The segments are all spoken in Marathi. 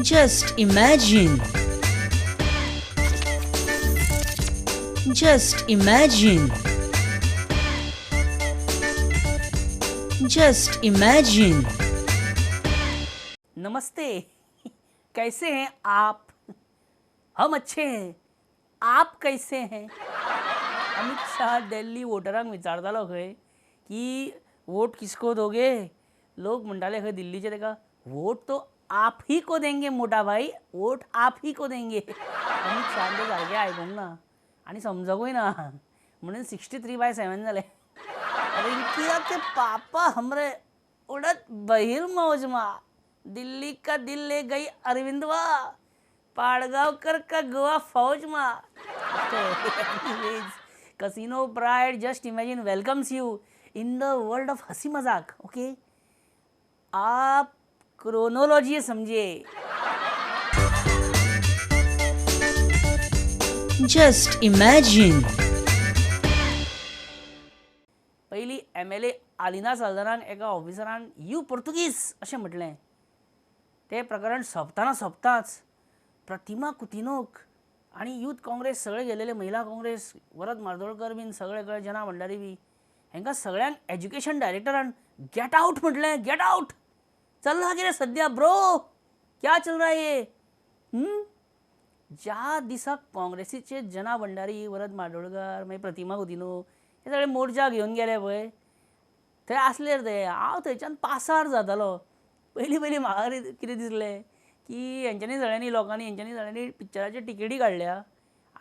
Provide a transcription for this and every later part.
Just imagine. Just imagine. Just imagine. नमस्ते, कैसे हैं आप? हम अच्छे हैं. आप कैसे हैं? अमित शाह दिल्ली वोटरांक विचारतालो खंय की वोट किसको दोगे? लोग म्हणटाले खंय दिल्लीचे तेका वोट तो आप ही को देंगे मोटा भाई, वोट आप ही को देंगे. अमित शाह ते सारकें आयकूंक ना आनी समजकूय ना म्हणून 63/7 जाले. रिंकिया के पापा हमरे उड़द बहिर मौज में, दिल्ली का दिल ले गई अरविंदवा, पाड़गांवकर का गोवा फौज में. Casino pride just imagine welcomes you in the world of हंसी मजाक. ओके, आप क्रोनोलॉजी समझिए. Just imagine. पहिली MLA आलिना साल्दानान एका ऑफिसरान यू पोर्तुगीज अशें म्हटलें. ते प्रकरण सोंपताच प्रतिमा कुतिनोक आणि यूथ काँग्रेस सगळे गेलेले, महिला काँग्रेस, वरद मार्दोळकर बीन सगळे कळे, जना भंडारी बी, हेंकां सगळ्यांक एज्युकेशन डायरेक्टरान गेट आउट म्हटलें. Get out. चल्ला कितें सद्या ब्रो, क्या चल रहा है? ज्या दिसाक काँग्रेसीचे जना भंडारी, वरद मार्दोळकर, मागीर प्रतिमा कुतिनोक हे सगळे मोर्चा घेवन गेले पळय, थंय आसलेर ते हांव थंयच्यान पासार जातालो. पयलीं म्हाका कितें दिसलें की हेंच्यांनी सगळ्यांनी लोकांनी हेंच्यांनी सगळ्यांनी पिक्चराचे टिकेटी काडल्या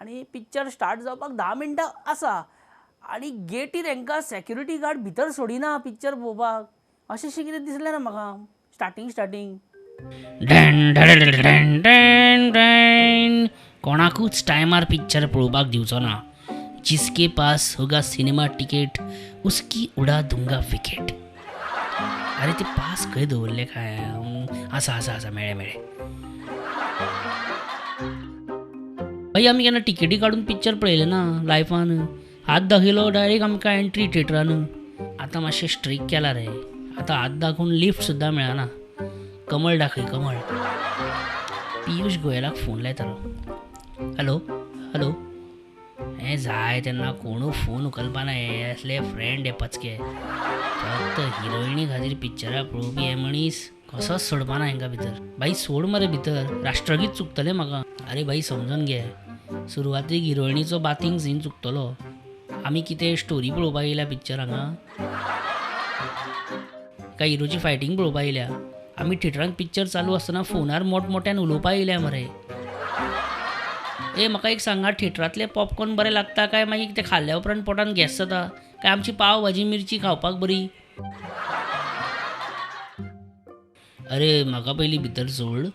आनी पिक्चर स्टार्ट जावपाक 10 मिनटां आसा आनी गेटीर हेंकां सेक्युरिटी गार्ड भितर सोडिना पिक्चर पळोवपाक, अशें कितें दिसलें ना म्हाका स्टार्टींग. कोणाकूच टायमार पिक्चर पळोवपाक दिवचो ना. जिसके पास होगा सिनेमा टिकेट उसकी उडा दूंगा विकेट. अरे ते पास खंय दवरले काय? आसा मेळे. भाई आमी केन्ना टिकेटी काडून पिक्चर पळयले ना लायफान. हात दाखयलो डायरेक्ट आमकां एंट्री थिएटरान. आतां मातशें स्ट्रीक केला रे. आतां हात दाखोवन लिफ्ट सुद्दां मेळना. कमळ दाखय कमळ. पियुष गोयलाक फोन लायतालो. हॅलो हें जाय तेन्ना कोणू फोन उखलपाना. हे असले फ्रेंड हे पचके. फक्त हिरोईनी खातीर पिक्चरां पळोवपी हे मनीस कसोच सोडपाना हेंकां भितर. भाई सोड मरे भितर, राष्ट्रगीत चुकतलें म्हाका. अरे भाई समजून घे, सुरवातीक हिरोईनीचो बातींग सीन चुकतलो. आमी कितें स्टोरी पळोवपाक येयल्या पिक्चर हांगा काय हिरोची फायटींग पळोवपाक येयल्या? आमी थिएटरांत पिक्चर चालू आसतना फोनार मोठमोठ्यान उलोवपाक येयल्या मरे. म्हाका एक सांगा, थिएटरांतले पॉपकॉर्न बरें लागता काय मागीर ते खाल्ल्या उपरांत पोटान गॅस जाता काय आमची पाव भाजी मिरची खावपाक बरी? अरे म्हाका पयलीं भितर सोड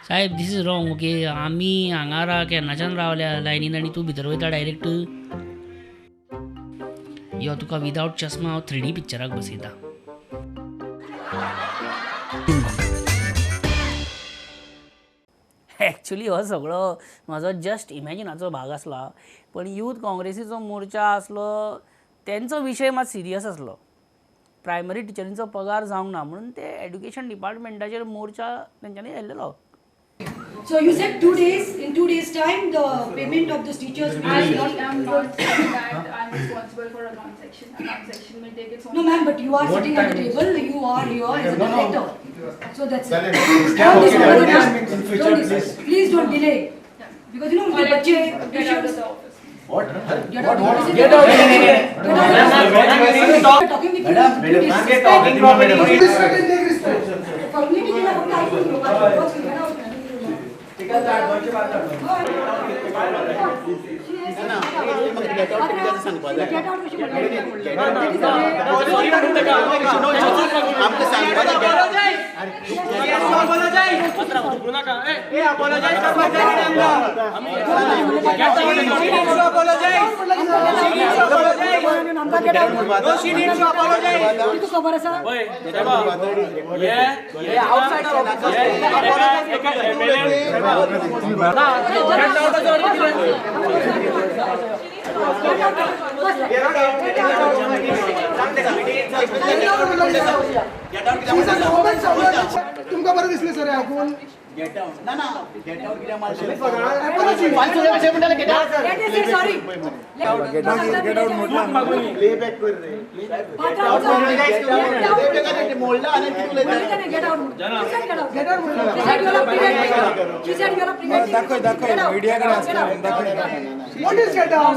साहेब. This is wrong. ओके, आमी हांगा केन्नाच्यान रावल्या लायनीन आनी तूं भितर वयता डायरेक्ट. यो तुका विदावट चश्मा हांव 3D पिक्चराक बसयता. एक्चुली हो सगळो म्हाजो जस्ट इमॅजिनाचो भाग आसला. पण यूथ काँग्रेसीचो मोर्चा आसलो तेंचो विशय मात सिरियस आसलो. प्रायमरी टिचरींचो पगार जावंक ना म्हणून ते एड्युकेशन डिपार्टमेंटाचेर मोर्चा तेंच्यांनी हाडलेलो. So you said 2 days. In 2 days' time, the payment of those teachers will I be not. am not saying that I'm responsible for account section. Account section will take its own. No, ma'am, but you are sitting at the table. You are here as a director. So that's it. Please don't delay. Or Because you know, let you the get out of the office. Get out. Get out. Talking with you. talking properly. Community के लिए हम क्या करेंगे? तुमका बरं दिसले सर ऐकून Sorry. What is get out?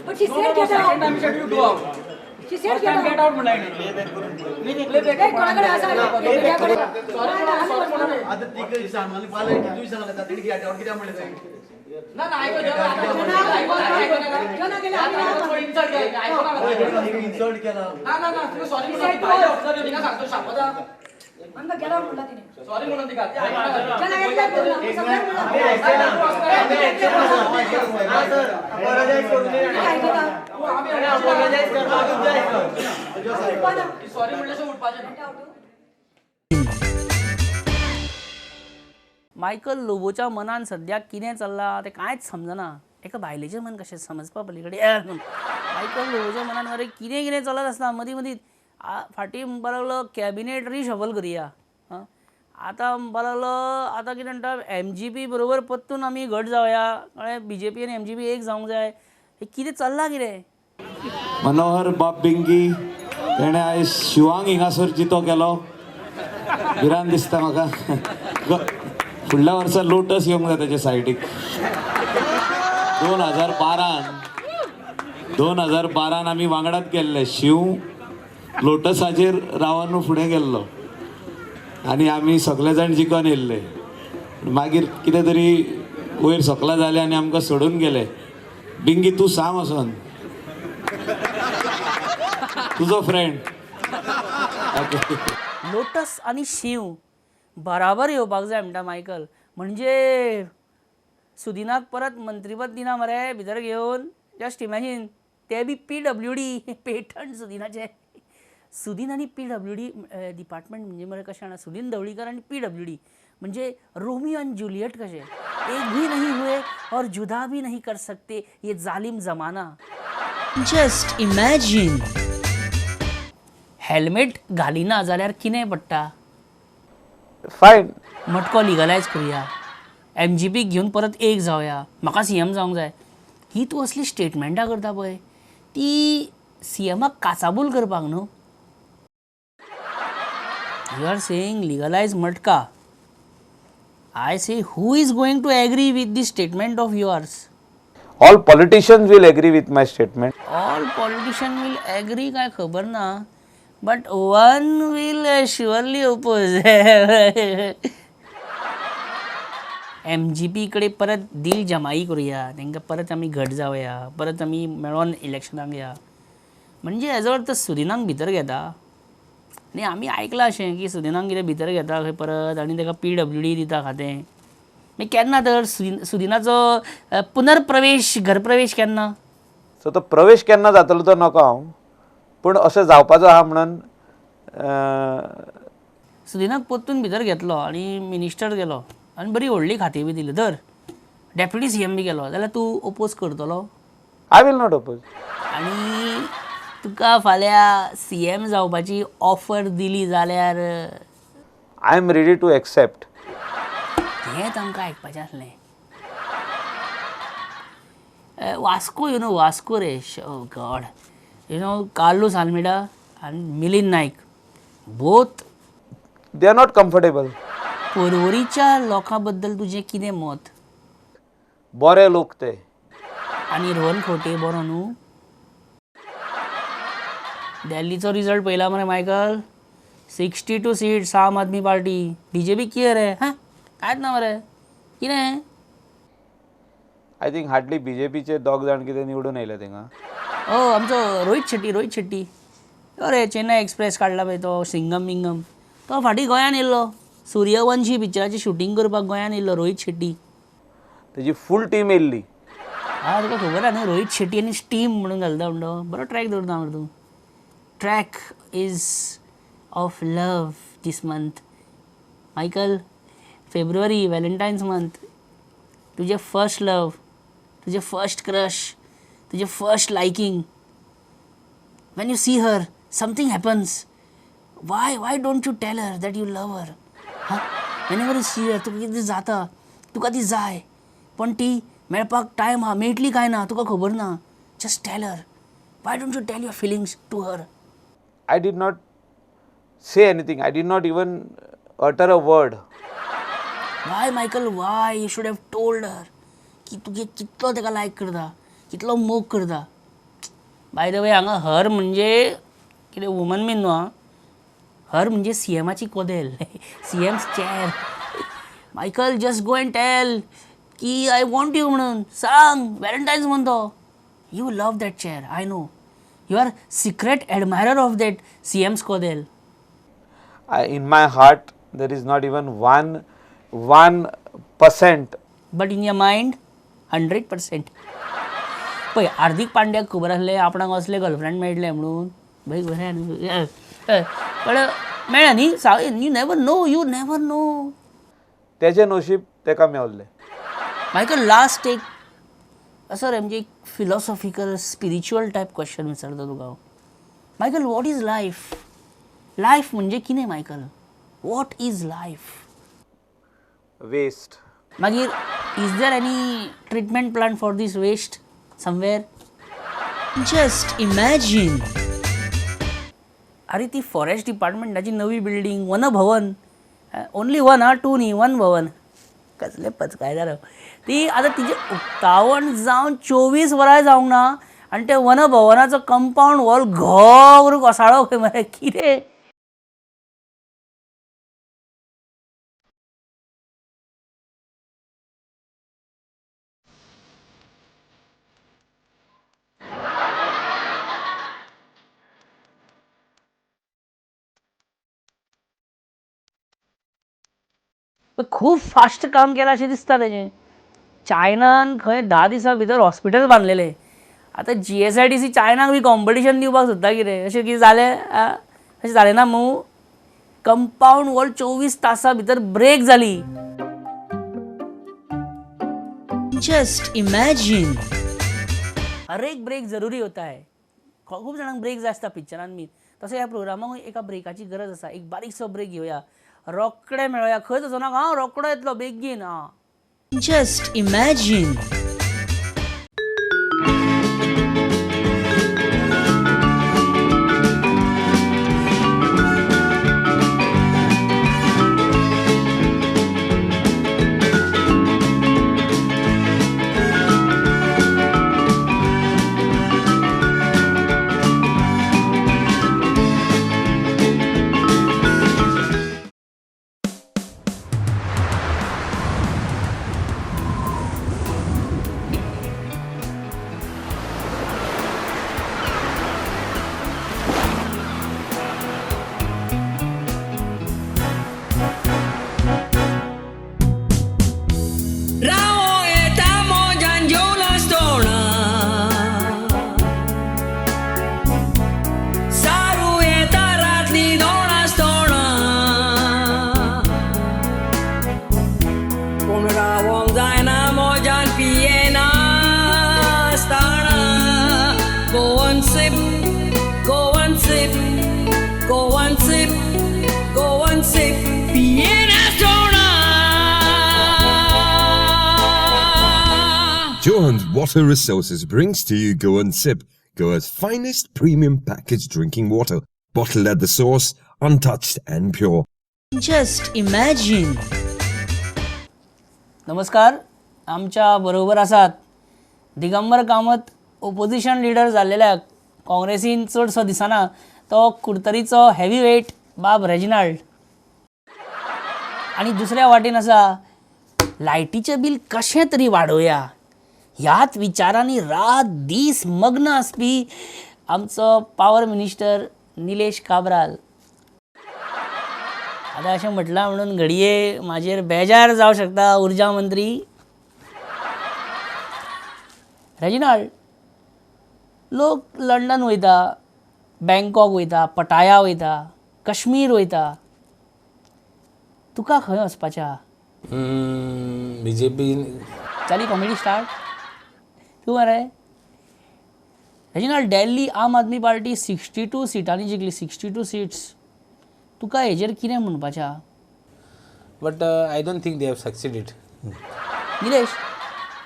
But she said get out. She said get out. कोणाकडे असा आहे? आता तिकडे सांगाल मला तुम्ही सांगाल तिकडे गेटावर किती म्हणले जाईल इन्सल्ट केला get out बोलला तिने. सॉरी म्हणून ती का सॉरी म्हणल्याशिवाय उठपाचे मायकल लोबोच्या मनान सध्या कितें चल्लां तें कांयच समजना. एका बायलेचें मन कशें समजपा पलीकडे मायकल लोबोच्या मनान मरे कितें कितें चलत आसता मदीं मदीं फाटीं म्हणपा लागलो कॅबिनेट रिशफल करया. आतां म्हणपा लागलो आतां कितें म्हणटा MGP बरोबर परतून आमी घट जावया कळ्ळें. BJP आनी MGP एक जावंक जाय. हें कितें चल्लां कितें? मनोहर बाब बिंगी तेणें आयज शिवांग हिंगासर जितो केलो. भिरांत दिसता म्हाका. फुडल्या वर्सा लोटस येवंक जाय तेजे सायडीक. 2012 आमी वांगडात गेल्ले. शिव लोटसाचेर रावन फुडें गेल्लो आनी आमी सगळे जाण जिखून येयल्ले. मागीर कितें तरी वयर सकला जालें आनी आमकां सोडून गेले. बिंगी तूं सांग वचोन तुजो फ्रेंड. लोटस आनी शिव बराबर येवपाक जाय म्हणटा मायकल. म्हणजे सुदिनाक परत मंत्रीपद दिना मरे भितर घेवन. जस्ट इमॅजीन ते बी PWD पेटंट सुदिनाचे. सुदीन आनी PWD डिपार्टमेंट म्हणजे मरे कशें जाणा सुदीन ढवळीकर आनी PWD म्हणजे रोमियो आनी जुलियट कशें. एक भी नहीं हुए और जुदा भी नहीं कर सकते ये जालिम जमाना. Just imagine. हेल्मेट घालिना जाल्यार कितें पडटा? फायन. मटको लिगलायज करुया. MGP घेवन परत एक जावया. म्हाका CM जावंक जाय. ही तूं असली स्टेटमेंटां करता पळय ती CMाक काचाबूल करपाक न्हू. You are saying legalize matka. I say who is going to agree with this statement of yours? All politicians will agree with my statement. All politicians will agree काय खबर ना. But one will surely oppose. MGP कडे परत दिल जमाई करूया. तांकां परत आमी घट जावया. परत आमी मेळोन इलेक्शनाक या. म्हणजे हेजो अर्थ सुदिनाक भितर घेता. आनी आमी आयकलां अशें की सुदिनाक कितें भितर घेता खंय परत आनी ताका PWD दिता खातें. मागीर केन्ना तर सुदिनाचो पुनर्प्रवेश घरप्रवेश केन्ना? सो तो प्रवेश केन्ना जातलो तो नका हांव. पूण अशें जावपाचो आहा म्हणून सुदिनाक परतून भितर घेतलो आनी मिनिस्टर केलो आनी बरी व्हडली खाती बी दिली. धर डेप्युटी CM बी केलो जाल्यार तूं ओपोज करतलो? I will not oppose. आनी तुका फाल्यां CM जावपाची ऑफर दिली जाल्यार? I am ready to accept. हेंच आमकां आयकपाचें आसलें. वास्को वास्को रे गॉड कार्लोस आल्मेडा आनी Milind Naik both they are not comfortable. परवरीच्या लोकां बद्दल तुजें कितें मत? बरे लोक ते. आनी रोहन खंवटे बरो न्हू? दिल्लीचो रिजल्ट पळयला मरे मायकल. 62 सीट्स आम आदमी पार्टी. BJP कितें रे? हां कांयच ना मरे. कितें? आय थिंक हार्डली BJPचे 2 जाण कितें निवडून येयले थिंगा. आमचो रोहित शेट्टी. अरे चेन्नई एक्सप्रेस काडला पळय तो सिंगम तो फाटीं गोंयान येयल्लो. सूर्यवंशी पिक्चराची शूटिंग करपाक गोंयान येयल्लो रोहित शेट्टी. तेजी फूल टीम येयल्ली. तुका खबर आहा न्हू रोहित शेट्टी आनी टीम म्हणून घालता म्हणटो. बरो ट्रॅक दवरता मरे तूं. Track is of love this month. Michael फेब्रुवारी व्हॅलेंटायन्स मंथ. तुजें फर्स्ट लव, तुजें फर्स्ट क्रश, तुजें first liking when you see her, something happens. Why don't you tell her that you love her? Huh? Whenever you see her, तुका कितें जाता, तुका ती जाय, पण ती मेळपाक टायम हा, मेळटली काय ना तुका खबर ना. Just tell her. Why don't you tell your feelings to her? I did not say anything. I did not even utter a word. Why, Michael? Why? You should have told her की तुगे कितलो तेका लायक करता, कितलो मोग करता. बाय द वे हांगा हर म्हणजे कितें वुमन बीन न्हू. हर म्हणजे सीएमाची कोदेल, CM's chair. Michael, just go and tell की आय वॉन्ट यू म्हणून सांग. व्हॅलेंटायन्स म्हणतो. You love that chair, I know. You are secret admirer of that CM's कोदेल. In my heart, there is not even 1%. But in your mind 100%. पळय, हार्दिक पांड्याक खबर आसलें आपणाक असले गर्लफ्रेंड मेळटले म्हणून. भाई बरें न्हू. पण मेळ्ळा न्ही. You never know. तेजें नशीब तेका मेवल्लें. मायकल, लास्ट एक असं रे म्हणजे एक फिलॉसॉफिकल स्पिरिच्युअल टायप क्वेश्चन विचारता तुका हांव. Michael, what is life? Life म्हणजे कितें Michael? What is life? Waste. मागीर is there any treatment plan for this waste somewhere? Just imagine. अरे ती फॉरेस्ट डिपार्टमेंटाची नवी building, Van Bhavan. Only one, 2 न्ही, 1 भवन. कसले पचकायदार. ती आतां तिचें उक्तावण जावन 24 वरां जावंक ना आनी ते वन भवनाचो कंपाऊंड वॉल घो करून कोसळ्ळो खंय मरे. कितें? खूब फास्ट काम केलां अशें दिसता तेजें. चायनान खंय 10 दिसां भितर हॉस्पिटल बांदलेलें. आतां GSIDC चायनाक बी कॉम्पिटिशन दिवपाक सोदता कितें? अशें कितें जालें? अशें जालें ना मू. कंपाऊंड वॉल 24 तासां भितर ब्रेक जाली. Just imagine. हर एक ब्रेक जरुरी होता है. खूब जाणांक ब्रेक जाय आसता पिक्चरान बी. तसो ह्या प्रोग्रामाक एका ब्रेकाची गरज आसा. एक बारीकसो ब्रेक घेवया, रोकडे मेळोया. खंय वचो नाका हांव, रोकडो येतलो बेगीन. Just imagine. Johan's Water Resources brings to you Go and Sip, Goa's finest premium packaged drinking water, bottled at the source, untouched and pure. Just imagine. नमस्कार. आमच्या बरोबर आसात दिगंबर कामत, ओपोजिशन लिडर जाल्लेल्या काँग्रेसीन चडसो दिसना तो कुडतरीचो हेवी वेट बाब रेजिनाल्ड. आणि दुसऱ्या वाटेन आसा लायटीचें बील कशें तरी वाडोवया ह्याच विचारांनी रात दीस मग्न आसपी आमचो पावर मिनिस्टर निलेश काब्राल. आतां अशें म्हटलां म्हणून घडये म्हाजेर बेजार जावं शकता उर्जा मंत्री रेजिनाल्ड. लोक लंडन वयता, बँकॉक वयता, पटाया वयता, काश्मीर वयता. तुका खंय वचपाचें आहा? BJP. जाली कॉमेडी स्टार्ट. तूं मरे रेजिनाल्ड दिल्ली आम आदमी पार्टी 62 सिटांनी जिखली 62 सीट्स. तुका हेजेर कितें म्हणपाचें आहा? But I don't think they have succeeded. Nilesh,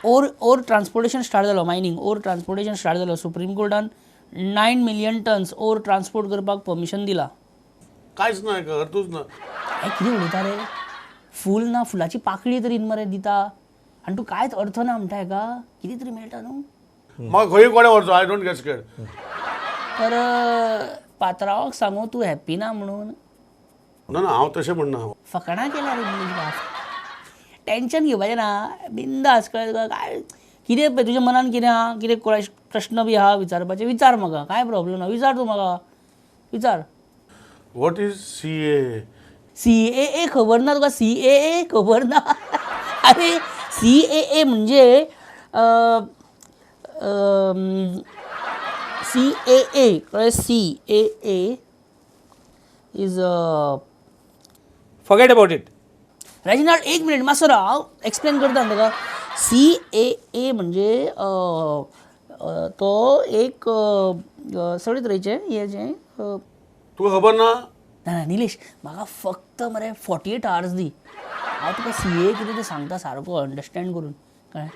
ore transportation start जालो, मायनींग ओर ट्रान्सपोर्टेशन स्टार्ट जालो. सुप्रीम कोर्टान 9 मिलियन टन्स ओर ट्रान्सपोर्ट करपाक परमिशन दिला. कांयच ना हेका अर्थूच ना. कितें उलयता रे? फूल ना, फुलाची पाकळी तरी मरे दिता आनी तूं कांयच अर्थ ना म्हणटा हेका? कितें तरी मेळटा न्हू. म्हाका खंय कोणे व्हरचो, आय डोंट गेट स्केर्ड. तर पात्रांवाक सांगू तूं हॅप्पी ना म्हणून. ना ना हांव तशें म्हणना. फकाणां केल्या रे निलेश बाब. टेन्शन घेवपाचें ना, बिंदास कळ्ळें तुका. काय कितें पळय तुज्या मनान कितें आहा, कितें प्रश्न बी आहा विचारपाचे विचार म्हाका, काय प्रॉब्लेम ना. विचार तूं म्हाका, विचार. What is CAA? CAA खबर ना तुका? CAA खबर ना? अरे CAA म्हणजे CAA कळ्ळें? CAA is Forget about it. Reginald एक मिनिट मातसो राव, हांव एक्सप्लेन करता ताका. CAA म्हणजे तो एक सगळे तरेचे हेजें तुका खबर ना? ना निलेश, म्हाका फक्त मरे 48 hours दी. हांव तुका CAA कितें तें सांगता सारको अंडरस्टँड करून, कळ्ळें?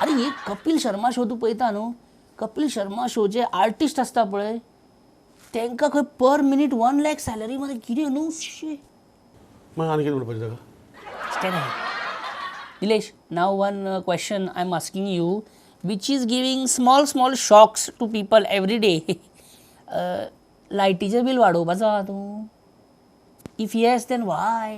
अरे हे कपिल शर्मा शो तूं पळयता न्हू? कपिल शर्मा शोचे आर्टिस्ट आसता पळय, तांकां खंय पर मिनीट 1 lakh सॅलरी मध्ये कितें न्हू. मागीर आनी कितें म्हणपाचें ताका? Stand ahead. Nilesh, now one question I'm asking you, which is giving small shocks to people every day. लायटीचें बील वाडोवपाचो आहा तूं? If yes, then why?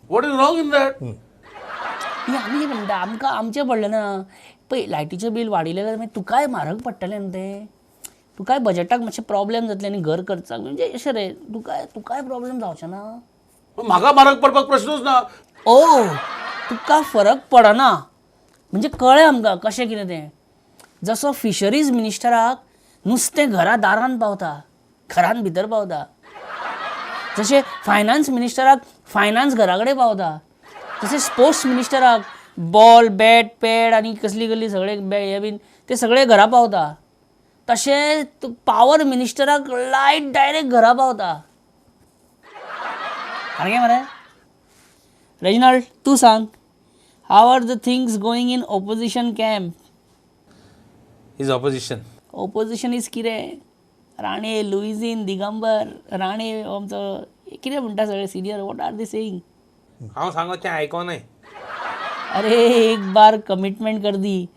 What is wrong in that? आमी कितें म्हणटा, आमकां आमचें पडलें ना. पळय लायटीचें बील वाडयलें जाल्यार मागीर तुकाय म्हारग पडटलें न्हू तें. तुकाय बजेटाक मातशें प्रॉब्लेम जातले आनी घर खर्चाक म्हणजे अशें रे, तुकाय प्रॉब्लेम जावचें ना. म्हाका म्हारग पडपाक प्रश्नूच ना. ओ, तुका फरक पडना म्हणजे कळ्ळें आमकां कशें कितें तें. जसो फिशरीज मिनिस्टराक नुस्तें घरा दारान पावता, घरान भितर पावता, जशें फायनान्स मिनिस्टराक फायनान्स घरा कडेन पावता, तशें स्पोर्ट्स मिनिस्टराक बॉल बॅट पॅड आनी कसली सगळे हे बीन ते सगळे घरा पावता, तशें पावर मिनिस्टराक लायट डायरेक्ट घरा पावता. सारकें मरे? रेजिनाल्ड, तूं सांग, how are the things going in opposition camp? His opposition. Opposition is कितें? राणे, लुईझीन, दिगंबर, राणे आमचो कितें म्हणटा सगळे senior, what are they saying? हांव सांगोचें आयको नाय. अरे एक बार कमिटमेंट कर दी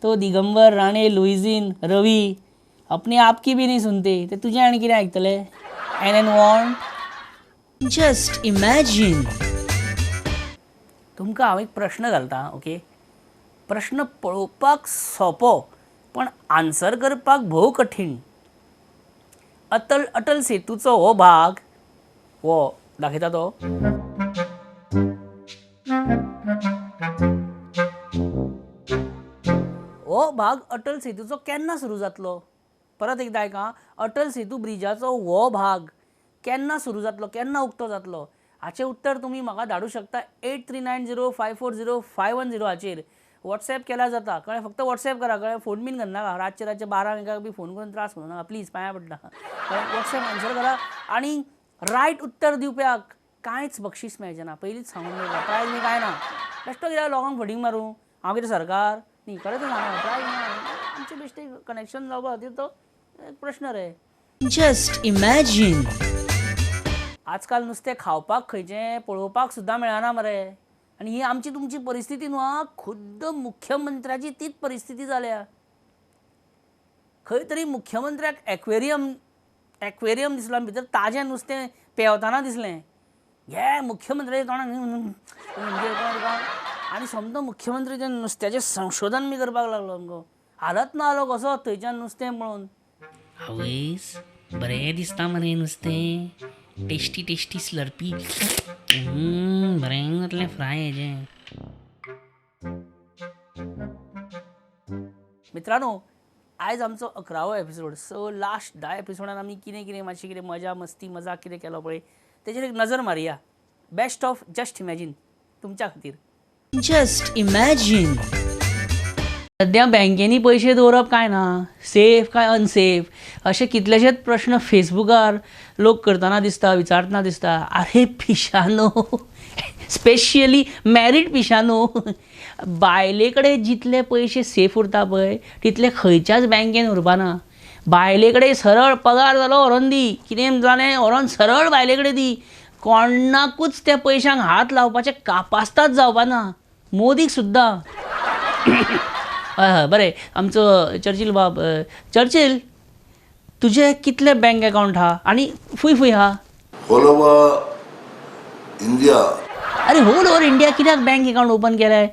तो दिगंबर, राणे, लुईझीन, रवी अपने आप की भी नहीं सुनते, ते तुझे आनी कितें आयकतले? एन वॉन्ट. Just imagine. तुमकां हांव एक प्रश्न घालता, ओके? प्रश्न पळोवपाक सोंपो पण आन्सर करपाक भोव कठीण. अटल सेतूचो हो भाग, हो दाखयता तो. हो भाग अटल सेतूचो केन्ना सुरू जातलो? परत एकदा आयका, अटल सेतू ब्रिजाचो हो भाग केन्ना सुरू जातलो, केन्ना उक्तो जातलो? हाचें उत्तर तुमी म्हाका धाडूं शकता 8390540510 हाचेर. व्हॉट्सॅप केल्यार जाता, कळ्ळें? फक्त व्हॉट्सॅप करा, कळ्ळें? फोन बीन करनाका, रातचे 12 बी फोन करून त्रास करूं नाका प्लीज, पांया पडटा. व्हॉट्सॅप आन्सर करा आनी रायट उत्तर दिवप्याक कांयच बक्षीस मेळचें ना. पयलींच सांगून दवरता, प्रायज बी कांय ना. बेश्टो कित्याक लोकांक फटींग मारूं? हांव कितें सरकार न्ही? खरें तें सांगता, प्रायज ना. आमचे बेश्टे कनेक्शन जावपा खातीर तो एक प्रश्न रे. Just imagine. आजकाल नुस्तें खावपाक खंयचें पळोवपाक सुद्दां मेळना मरे. आनी ही आमची तुमची परिस्थिती न्हू आं, खुद्द मुख्यमंत्र्याची तीच परिस्थिती जाल्या. खंय तरी मुख्यमंत्र्याक एक्वेरियम दिसलो, भितर ताजें नुस्तें पेंवताना दिसलें. घे मुख्यमंत्र्याच्या तोंडान आनी समतो मुख्यमंत्र्याच्या नुस्त्याचें संशोधन बी करपाक लागलो. आमकां हालत ना जालो कसो थंयच्यान नुस्तें पळोवन. आवयस बरें दिसता मरे नुस्तें, टेस्टी स्लर्पी. बरें जातलें फ्राय हेजें. मित्रांनो, आयज आमचो 11वो एपिसोड. सो लास्ट 10 एपिसोडान आमी कितें मातशी कितें मजा मस्ती मजाक कितें केलो पळय तेजेर एक नजर मारया. बेस्ट ऑफ जस्ट इमॅजिन तुमच्या खातीर. Just imagine. सध्या बँकेनी पयशे दवरप काय ना, सेफ काय अनसेफ अशे कितलेशेच प्रश्न फेसबुकार लोक करतना दिसता, विचारतना दिसता. अरे पिशानो, स्पेशली मॅरीड पिशानो, बायले कडेन जितले पयशे सेफ उरता पळय तितले खंयच्याच बँकेन उरपाना. बायले कडेन सरळ पगार जालो व्हरोन दी, कितें जालें व्हरोन सरळ बायले कडेन दी. कोणाकूच त्या पयशांक हात लावपाचें कापास्ताच जावपाना, मोदीक सुद्दां. हय बरें, आमचो चर्चिल बाब, चर्चिल तुजे कितले बँक अकावंट आहा आनी खूंय आहा? All over India. अरे होल ओवर इंडिया कित्याक बँक अकावंट ओपन केलें?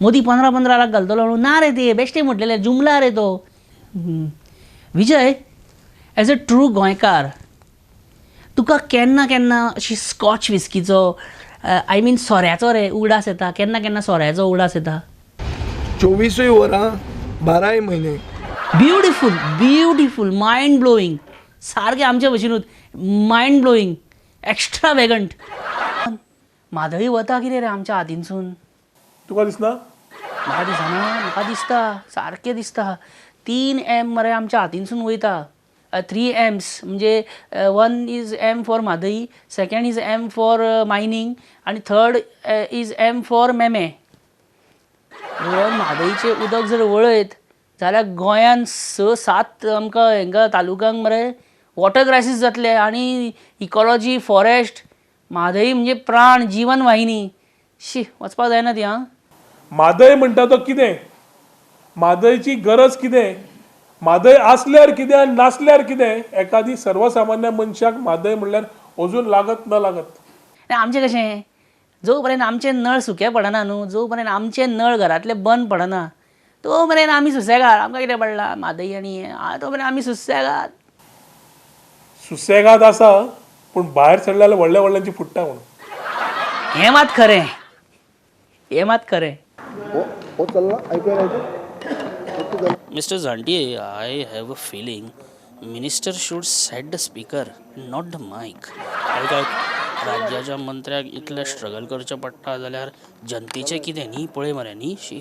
मोदी 15 लाख घालतलो म्हणून? ना रे, ते बेश्टे म्हटलेले, जुमला रे तो. विजय, एज अ ट्रू गोंयकार तुका केन्ना केन्ना अशी स्कॉच विस्कीचो आय मीन सोऱ्याचो रे उगडास येता? केन्ना सोऱ्याचो उगडास येता? 24 वरां 12 म्हयने. ब्युटिफूल ब्युटिफूल, मायंड ब्लोईंग, सारकें आमचे भशेनूच मायंड ब्लोईंग, एक्स्ट्रा वेगंट. म्हादळी वता कितें रे आमच्या हातीनसून? तुका दिसना? म्हाका दिसना, म्हाका दिसता, सारकें दिसता. 3 M मरे आमच्या हातीनसून वयता. 3 M's म्हणजे 1 is M for Mhadei, 2nd is M for mining आनी 3rd इज M फॉर मेमे. म्हादईचें उदक जर वळयत जाल्यार गोंयान 6-7 आमकां हांकां तालुक्यांक मरे वॉटर क्रायसीस जातले आनी इकॉलॉजी, फॉरेस्ट, म्हादई म्हणजे प्राण, जीवन वाहिनी. शी, वचपाक जायना ती. हां, म्हादय म्हणटा तो कितें? म्हादयची गरज कितें? म्हादय आसल्यार कितें आनी नासल्यार कितें? एखादी सर्वसामान्य मनशाक म्हादय म्हणल्यार अजून लागत न लागत. आमचें कशें, जो पर्यंत आमचे नळ सुके पडना न्हू, जो पर्यंत आमचे नळ घरांतले बंद पडना तो पर्यंत आमी सुसेगाद. आमकां कितें पडला म्हादई आनी तो पर्यंत आमी सुसेगाद. सुसेगाद आसा, पूण भायर सरल्यार व्हडल्यांची फुट्टा म्हणून. हें मात खरें, हें मात खरें. Mr. Zanti, I have a feeling Minister should set the speaker, not the mic. काय राज्याच्या मंत्र्याक इतले स्ट्रगल करचें पडटा जाल्यार जनतेचें कितें न्ही पळय मरे न्ही. शी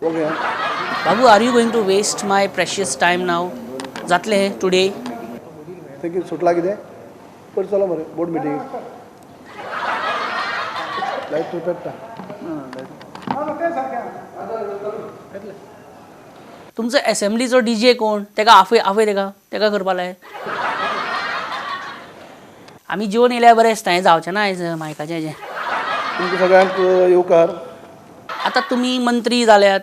बाबू, are you going to waste my precious time now? जातलें टुडे? सुटला कितें? पर चलो मरे बोर्ड मिटींग. लायट पेट्टा. तुमचो असेंब्लीचो DJ कोण? तेका आफय तेका करपा लाय. आमी जेवन येयल्यार बरें दिसता. हें जावचें ना आयज मायकाचें हेजें. तुमकां सगळ्यांक येवकार. आतां तुमी मंत्री जाल्यात,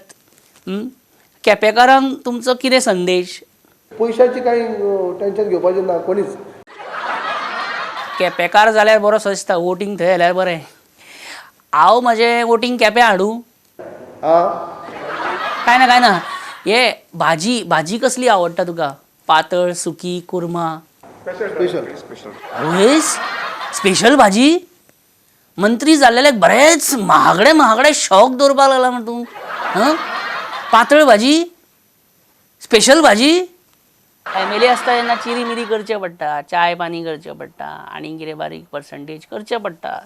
केपेकारांक तुमचो कितें संदेश? पयशांची कांय टेन्शन घेवपाचें ना कोणीच. केपेकार जाल्यार बरो सजता, वोटींग थंय येल्यार बरें. हांव म्हजें वोटींग केपें हाडूं? काय ना. हे भाजी कसली आवडटा तुका? पातळ, सुकी, कुर्मा? स्पेशल भाजी? मंत्री जाल्ल्याक बरेच महागडे शौक दवरपाक लागला म्हण तूं. पातळ भाजी, स्पेशल भाजी? फॅमिली आसता तेन्ना चिरी मिरी करचें पडटा, चाय पानी करचें पडटा, आनी कितें बारीक पर्संटेज करचें पडटा.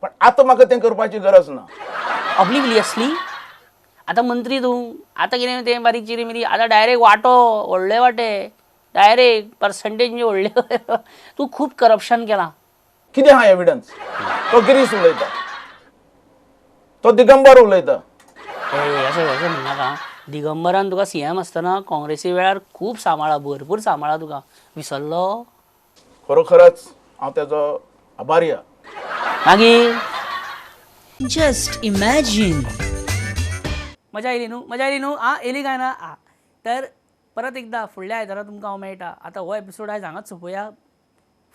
पण आतां म्हाका तें करपाची गरज ना. ऑब्लिवियसली आतां मंत्री तूं, आतां कितें तें बारीक चिरी मिरी? आतां डायरेक्ट वांटो, व्हडले वांटे, डायरेक्ट पर्संटेज म्हणजे व्हडले. तूं खूब करप्शन केलां. कितें आहा एविडन्स? तो गिरीश उलयता, तो दिगंबर उलयता. असं म्हणनाका. दिगंबरान तुका CM आसतना काँग्रेसी वेळार खूब सांबाळा, भरपूर सांबाळा तुका. विसरलो? खरोखरच हांव तेजो आभारी आहा. मागीर Just imagine. मजा येयली न्हू? येयली काय ना? तर परत एकदा फुडल्या आयतारा तुमकां हांव मेळटा. आतां हो एपिसोड आयज हांगाच सोंपोवया.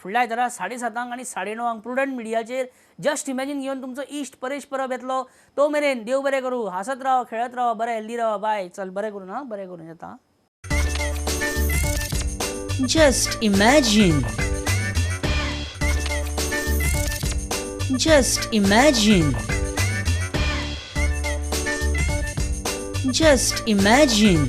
फुडल्या आयतारा 7:30 आनी 9:30 प्रुडंट मिडियाचेर जस्ट इमॅजिन घेवन तुमचो इश्ट परेश परब येतलो. तो मेरेन देव बरें करूं. हांसत राव, खेळत राव, बरें हेल्दी राव. बाय. चल, बरें करून. बरें करून येता. Just imagine. Just imagine. Just imagine.